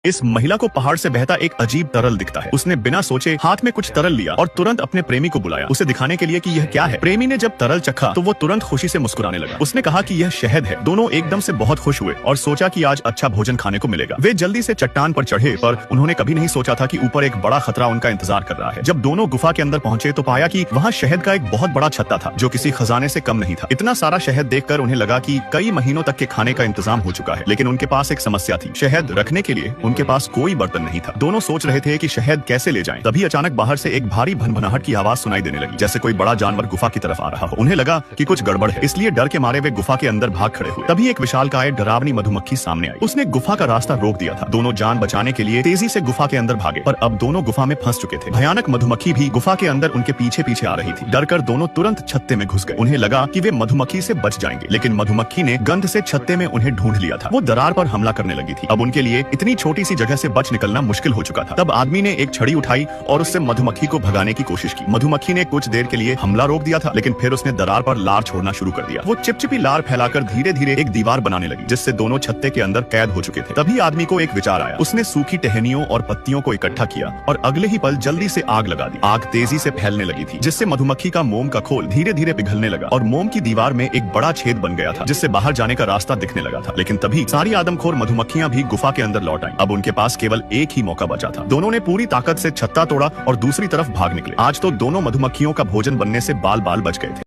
इस महिला को पहाड़ से बहता एक अजीब तरल दिखता है। उसने बिना सोचे हाथ में कुछ तरल लिया और तुरंत अपने प्रेमी को बुलाया, उसे दिखाने के लिए कि यह क्या है। प्रेमी ने जब तरल चखा तो वो तुरंत खुशी से मुस्कुराने लगा। उसने कहा कि यह शहद है। दोनों एकदम से बहुत खुश हुए और सोचा कि आज अच्छा भोजन खाने को मिलेगा। वे जल्दी से चट्टान पर चढ़े, पर उन्होंने कभी नहीं सोचा था कि ऊपर एक बड़ा खतरा उनका इंतजार कर रहा है। जब दोनों गुफा के अंदर पहुंचे तो पाया कि वहाँ शहद का एक बहुत बड़ा छत्ता था जो किसी खजाने से कम नहीं था। इतना सारा शहद देखकर उन्हें लगा कि कई महीनों तक के खाने का इंतजाम हो चुका है, लेकिन उनके पास एक समस्या थी। शहद रखने के लिए उनके पास कोई बर्तन नहीं था। दोनों सोच रहे थे कि शहद कैसे ले जाएं। तभी अचानक बाहर से एक भारी भनभनाहट की आवाज सुनाई देने लगी, जैसे कोई बड़ा जानवर गुफा की तरफ आ रहा हो। उन्हें लगा कि कुछ गड़बड़ है, इसलिए डर के मारे वे गुफा के अंदर भाग खड़े हुए। तभी एक विशालकाय डरावनी मधुमक्खी सामने आई। उसने गुफा का रास्ता रोक दिया था। दोनों जान बचाने के लिए तेजी से गुफा के अंदर भागे, पर अब दोनों गुफा में फंस चुके थे। भयानक मधुमक्खी भी गुफा के अंदर उनके पीछे पीछे आ रही थी। डरकर दोनों तुरंत छत्ते में घुस गए। उन्हें लगा कि वे मधुमक्खी से बच जाएंगे, लेकिन मधुमक्खी ने गंध से छत्ते में उन्हें ढूंढ लिया था। वो दरार पर हमला करने लगी थी। अब उनके लिए इतनी छोटी सी जगह से बच निकलना मुश्किल हो चुका था। तब आदमी ने एक छड़ी उठाई और उससे मधुमक्खी को भगाने की कोशिश की। मधुमक्खी ने कुछ देर के लिए हमला रोक दिया था, लेकिन फिर उसने दरार पर लार छोड़ना शुरू कर दिया। वो चिपचिपी लार फैलाकर धीरे धीरे एक दीवार बनाने लगी, जिससे दोनों छत्ते के अंदर कैद हो चुके थे। तभी आदमी को एक विचार आया। उसने सूखी टहनियों और पत्तियों को इकट्ठा किया और अगले ही पल जल्दी से आग लगा दी। आग तेजी से फैलने लगी थी, जिससे मधुमक्खी का मोम का खोल धीरे धीरे पिघलने लगा और मोम की दीवार में एक बड़ा छेद बन गया था, जिससे बाहर जाने का रास्ता दिखने लगा था। लेकिन तभी सारी आदमखोर मधुमक्खियां भी गुफा के अंदर लौट आईं। अब उनके पास केवल एक ही मौका बचा था। दोनों ने पूरी ताकत से छत्ता तोड़ा और दूसरी तरफ भाग निकले। आज तो दोनों मधुमक्खियों का भोजन बनने से बाल बाल बच गए थे।